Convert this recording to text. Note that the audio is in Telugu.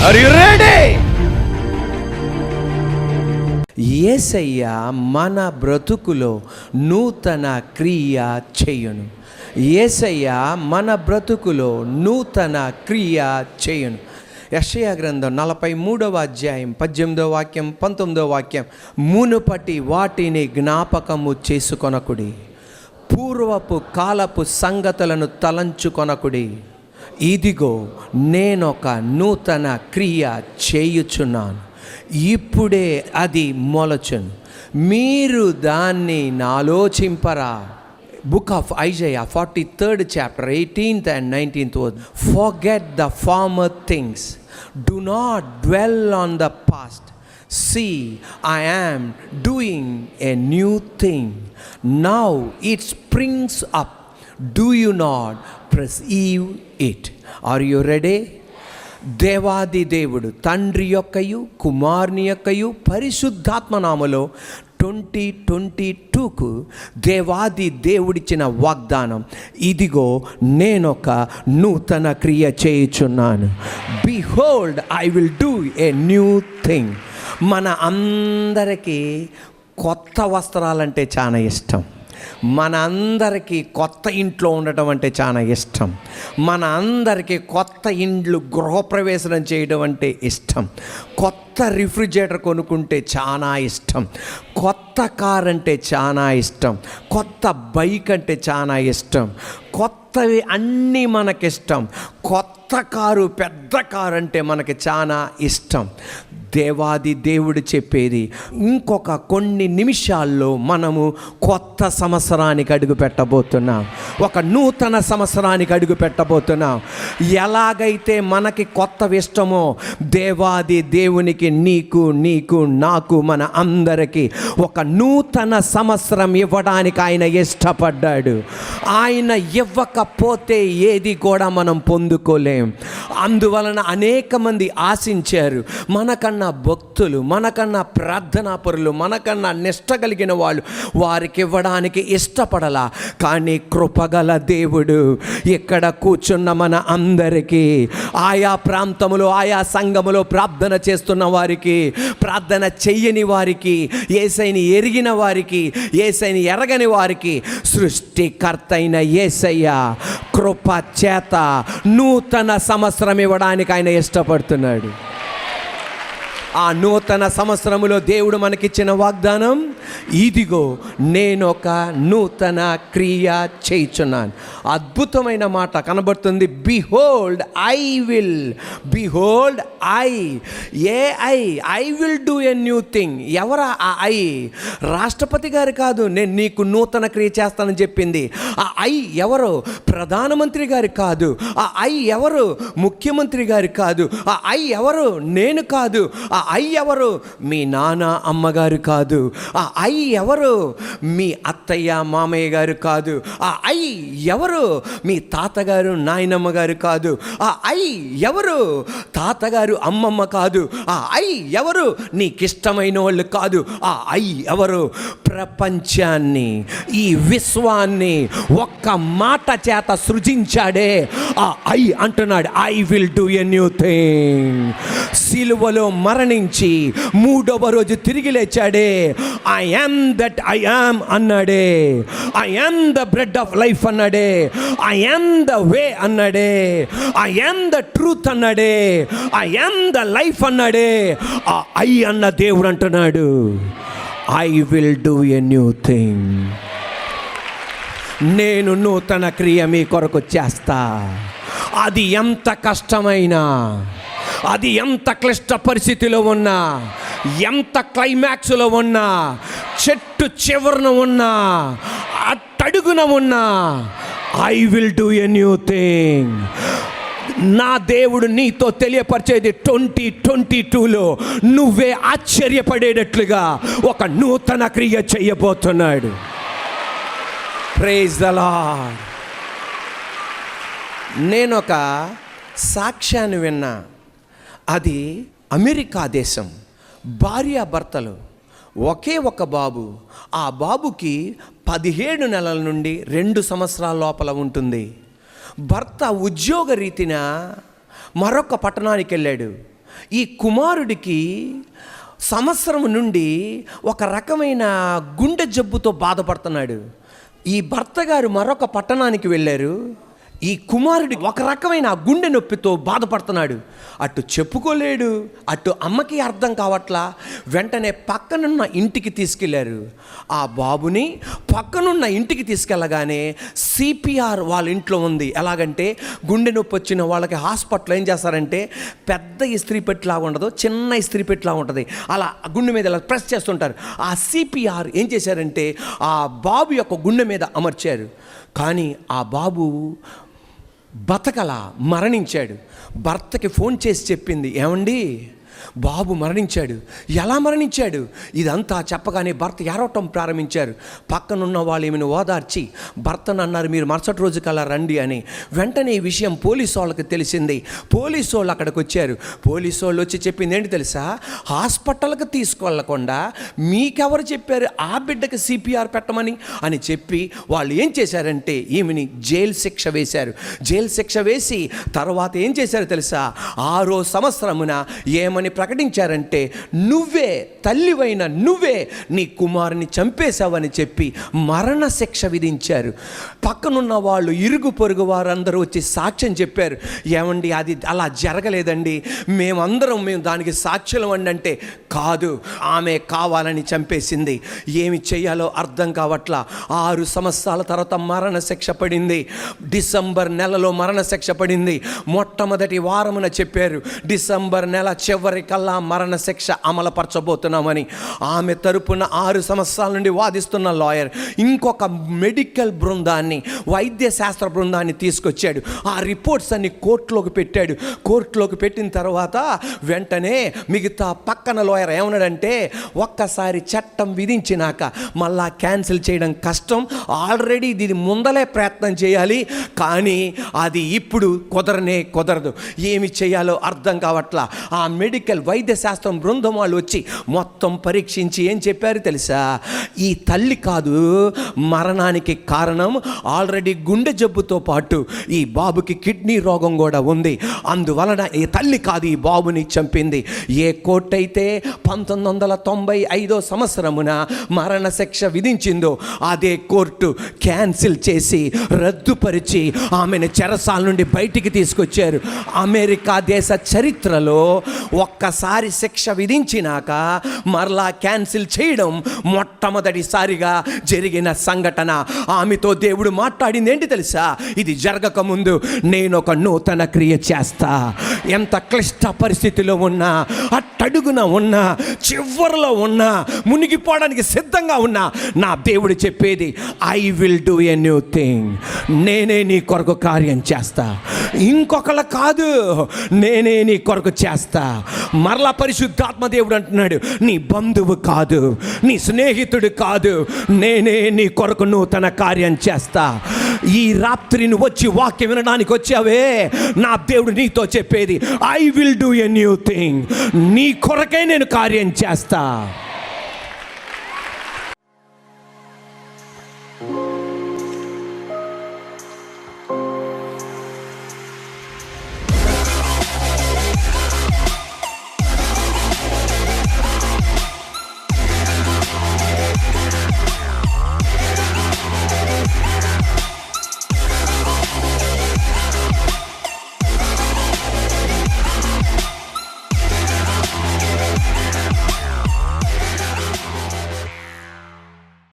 Are you ready? యేసయ్య మన బ్రతుకులో నూతన క్రియ చేయును. యేసయ్య మన బ్రతుకులో నూతన క్రియ చేయును. యెషయా గ్రంథం 43వ అధ్యాయం 18వ వాక్యం 19వ వాక్యం. మునుపటి వాటిని జ్ఞాపకము చేసుకొనకుడి, పూర్వపు కాలపు సంగతులను తలంచుకొనకుడి. ఇదిగో నేనొక నూతన క్రియ చేయుచున్నాను, ఇప్పుడే అది మొలచును, మీరు దాన్ని ఆలోచింపరా. Book of Isaiah 43rd chapter 18th and 19th word. Forget the former things, do not dwell on the past. See, I am doing a new thing, now it springs up, do you not perceive it? Are you ready? దేవాది దేవుడు తండ్రి యొక్కయు కుమారుని యొక్కయు పరిశుద్ధాత్మ నామములో 2022కు దేవాది దేవుడిచ్చిన వాగ్దానం, ఇదిగో నేనొక నూతన క్రియ చేయుచున్నాను. Behold I will do a new thing. మన అందరికీ కొత్త వస్త్రాలంటే చాలా ఇష్టం. మన అందరికీ కొత్త ఇంట్లో ఉండటం అంటే చాలా ఇష్టం. మన అందరికీ కొత్త ఇండ్లు గృహప్రవేశం చేయడం అంటే ఇష్టం. కొత్త రిఫ్రిజిరేటర్ కొనుక్కుంటే చాలా ఇష్టం. కొత్త కార్ అంటే చాలా ఇష్టం. కొత్త బైక్ అంటే చాలా ఇష్టం. కొత్తవి అన్నీ మనకిష్టం. కొత్త కారు, పెద్ద కారు అంటే మనకి చాలా ఇష్టం. దేవాది దేవుడు చెప్పేది, ఇంకొక కొన్ని నిమిషాల్లో మనము కొత్త సంవత్సరానికి అడుగు పెట్టబోతున్నాం. ఒక నూతన సంవత్సరానికి అడుగు పెట్టబోతున్నాం. ఎలాగైతే మనకి కొత్తవి ఇష్టమో దేవాది దేవునికి నీకు నాకు మన అందరికీ ఒక నూతన సంవత్సరం ఇవ్వడానికి ఆయన ఇష్టపడ్డాడు. ఆయన ఇవ్వకపోతే ఏది కూడా మనం పొందుకోలేం. అందువలన అనేక మంది ఆశించారు. మనకన్నా భక్తులు, మనకన్నా ప్రార్థనా పరులు, మనకన్నా నిష్ట కలిగిన వాళ్ళు వారికి ఇవ్వడానికి ఇష్టపడలా. కానీ కృపగల దేవుడు ఇక్కడ కూర్చున్న మన అందరికీ, ఆయా ప్రాంతములో ఆయా సంఘములో ప్రార్థన చేస్తున్న వారికి, ప్రార్థన చెయ్యని వారికి, యేసయ్యని ఎరిగిన వారికి, యేసయ్యని ఎరగని వారికి సృష్టికర్త అయిన యేసయ్య కృప చేత నూతన సంవత్సరం ఇవ్వడానికి ఆయన ఇష్టపడుతున్నాడు. ఆ నూతన సంవత్సరములో దేవుడు మనకిచ్చిన వాగ్దానం, ఇదిగో నేనొక నూతన క్రియ చేయుచున్నాను. అద్భుతమైన మాట కనబడుతుంది. Behold I will, behold I will do a new thing. ఎవరా ఆ ఐ? రాష్ట్రపతి గారు కాదు నేను నీకు నూతన క్రియ చేస్తానని చెప్పింది. ఆ ఐ ఎవరు? ప్రధానమంత్రి గారు కాదు. ఆ ఐ ఎవరు? ముఖ్యమంత్రి గారు కాదు. ఆ ఐ ఎవరు? నేను కాదు. ఆ ఐ ఎవరు? మీ నాన్న అమ్మగారు కాదు. ఆ ఐ ఎవరు? మీ అత్తయ్య మామయ్య గారు కాదు. ఆ ఐ ఎవరు? మీ తాతగారు నాయనమ్మ గారు కాదు. ఆ ఐ ఎవరు? తాతగారు అమ్మమ్మ కాదు. ఆ ఐ ఎవరు? నీకిష్టమైన వాళ్ళు కాదు. ఆ ఐ ఎవరు? ప్రపంచాన్ని, ఈ విశ్వాన్ని ఒక్క మాట చేత సృజించాడే ఆ ఐ అంటున్నాడు, I will do a new thing. సిలువలో మరణించి మూడవ రోజు తిరిగి లేచాడే, I am that I am అన్నాడే. I am the bread of life అన్నాడే. ఐ యామ్ ద వే అన్నాడే. ఐ యామ్ ద ట్రూత్ అన్నాడే. ఐ యామ్ ద లైఫ్ అన్నాడే. ఆ ఐ అన్న దేవుడు అంటున్నాడు, I will do a new thing. నేను నూతన క్రియ మీ కొరకు చేస్తా. అది ఎంత కష్టమైనా, అది ఎంత క్లిష్ట పరిస్థితిలో ఉన్నా, ఎంత క్లైమాక్స్లో ఉన్నా, చెట్టు చివరన ఉన్నా, అట్టడుగున ఉన్నా, I will do a new thing. నా దేవుడు నీతో తెలియపరిచేది 2022లో నువ్వే ఆశ్చర్యపడేటట్లుగా ఒక నూతన క్రియ చేయబోతున్నాడు. Praise the lord. నేనొక సాక్ష్యాన్ని విన్నా. అది అమెరికా దేశం. భార్యాభర్తలు, ఒకే ఒక బాబు. ఆ బాబుకి 17 నెలల నుండి 2 సంవత్సరాల లోపల ఉంటుంది. భర్త ఉద్యోగ రీతిన మరొక పట్టణానికి వెళ్ళాడు. ఈ కుమారుడికి సంవత్సరం నుండి ఒక రకమైన గుండె జబ్బుతో బాధపడుతున్నాడు. ఈ భర్త గారు మరొక పట్టణానికి వెళ్ళారు. ఈ కుమారుడి ఒక రకమైన గుండె నొప్పితో బాధపడుతున్నాడు. అటు చెప్పుకోలేడు, అటు అమ్మకి అర్థం కావట్లా. వెంటనే పక్కనున్న ఇంటికి తీసుకెళ్లారు. ఆ బాబుని పక్కనున్న ఇంటికి తీసుకెళ్ళగానే సిపిఆర్ వాళ్ళ ఇంట్లో ఉంది. ఎలాగంటే గుండె నొప్పి వచ్చిన వాళ్ళకి హాస్పిటల్లో ఏం చేస్తారంటే పెద్ద ఇస్త్రీ పెట్టిలాగా ఉండదు, చిన్న ఇస్త్రీ పెట్టిలాగా ఉంటుంది, అలా గుండె మీద ఇలా ప్రెస్ చేస్తుంటారు. ఆ సిపిఆర్ ఏం చేశారంటే ఆ బాబు యొక్క గుండె మీద అమర్చారు. కానీ ఆ బాబు బతకలా, మరణించాడు. భర్తకి ఫోన్ చేసి చెప్పింది, ఏమండి బాబు మరణించాడు. ఎలా మరణించాడు? ఇదంతా చెప్పగానే భర్త ఏడవటం ప్రారంభించారు. పక్కనున్న వాళ్ళు ఏమైనా ఓదార్చి భర్తను అన్నారు, మీరు మరుసటి రోజు కల్లా రండి అని. వెంటనే ఈ విషయం పోలీసు వాళ్ళకి తెలిసింది. పోలీసు వాళ్ళు అక్కడికి వచ్చారు. పోలీసు వాళ్ళు వచ్చి చెప్పింది ఏంటి తెలుసా? హాస్పిటల్కి తీసుకెళ్ళకుండా మీకెవరు చెప్పారు ఆ బిడ్డకి సిపిఆర్ పెట్టమని అని చెప్పి వాళ్ళు ఏం చేశారంటే ఈమెని జైలు శిక్ష వేశారు. జైలు శిక్ష వేసి తర్వాత ఏం చేశారు తెలుసా? 6వ సంవత్సరమున ఏమని ప్రకటించారంటే, నువ్వే తల్లివైన నువ్వే నీ కుమారుని చంపేశావని చెప్పి మరణ శిక్ష విధించారు. పక్కనున్న వాళ్ళు ఇరుగు పొరుగు వారందరూ వచ్చి సాక్ష్యం చెప్పారు. ఏమండి అది అలా జరగలేదండి, మేము దానికి సాక్ష్యం అండి అంటే, కాదు ఆమె కావాలని చంపేసింది. ఏమి చేయాలో అర్థం కావట్లా. 6 సంవత్సరాల తర్వాత మరణ శిక్ష పడింది. డిసెంబర్ నెలలో మరణ శిక్ష పడింది. మొట్టమొదటి వారమున చెప్పారు డిసెంబర్ నెల చివరికల్లా మరణ శిక్ష అమలుపరచబోతున్నామని. ఆమె తరపున 6 సంవత్సరాల నుండి వాదిస్తున్న లాయర్ ఇంకొక మెడికల్ బృందాన్ని, వైద్య శాస్త్ర బృందాన్ని తీసుకొచ్చాడు. ఆ రిపోర్ట్స్ అన్ని కోర్టులోకి పెట్టాడు. కోర్టులోకి పెట్టిన తర్వాత వెంటనే మిగతా పక్కన లాయర్ ఏమన్నాడంటే, ఒక్కసారి చట్టం విధించినాక మళ్ళా క్యాన్సిల్ చేయడం కష్టం, ఆల్రెడీ దీని ముందలే ప్రయత్నం చేయాలి, కానీ అది ఇప్పుడు కుదరదు. ఏమి చేయాలో అర్థం కావట్లా. ఆ మెడికల్ వైద్య శాస్త్రం బృందం వాళ్ళు వచ్చి మొత్తం పరీక్షించి ఏం చెప్పారు తెలుసా? ఈ తల్లి కాదు మరణానికి కారణం, ఆల్రెడీ గుండె జబ్బుతో పాటు ఈ బాబుకి కిడ్నీ రోగం కూడా ఉంది. అందువలన ఈ తల్లి కాదు ఈ బాబుని చంపింది. ఏ కోర్టు అయితే 1995 సంవత్సరమున మరణ శిక్ష విధించిందో అదే కోర్టు క్యాన్సిల్ చేసి రద్దుపరిచి ఆమెను చెరసాల నుండి బయటికి తీసుకొచ్చారు. అమెరికా దేశ చరిత్రలో ఒక్కసారి శిక్ష విధించినాక మరలా క్యాన్సిల్ చేయడం మొట్టమొదటిసారిగా జరిగిన సంఘటన. ఆమెతో దేవుడు మాట్లాడింది ఏంటి తెలుసా? ఇది జరగక ముందు నేను ఒక నూతన క్రియ చేస్తా. ఎంత క్లిష్ట పరిస్థితిలో ఉన్నా, అట్టడుగున ఉన్నా, చివరిలో ఉన్నా, మునిగిపోవడానికి సిద్ధంగా ఉన్నా, నా దేవుడు చెప్పేది I will do a new thing. నేనే నీ కొరకు కార్యం చేస్తా, ఇంకొకళ్ళ కాదు, నేనే నీ కొరకు చేస్తా. మరలా పరిశుద్ధాత్మ దేవుడు అంటున్నాడు, నీ బంధువు కాదు, నీ స్నేహితుడు కాదు, నేనే నీ కొరకు నూతన కార్యం చేస్తా. ఈ రాత్రి నువ్వు వచ్చి వాక్యం వినడానికి వచ్చావే, నా దేవుడు నీతో చెప్పేది I will do a new thing. నీ కొరకే నేను కార్యం చేస్తా.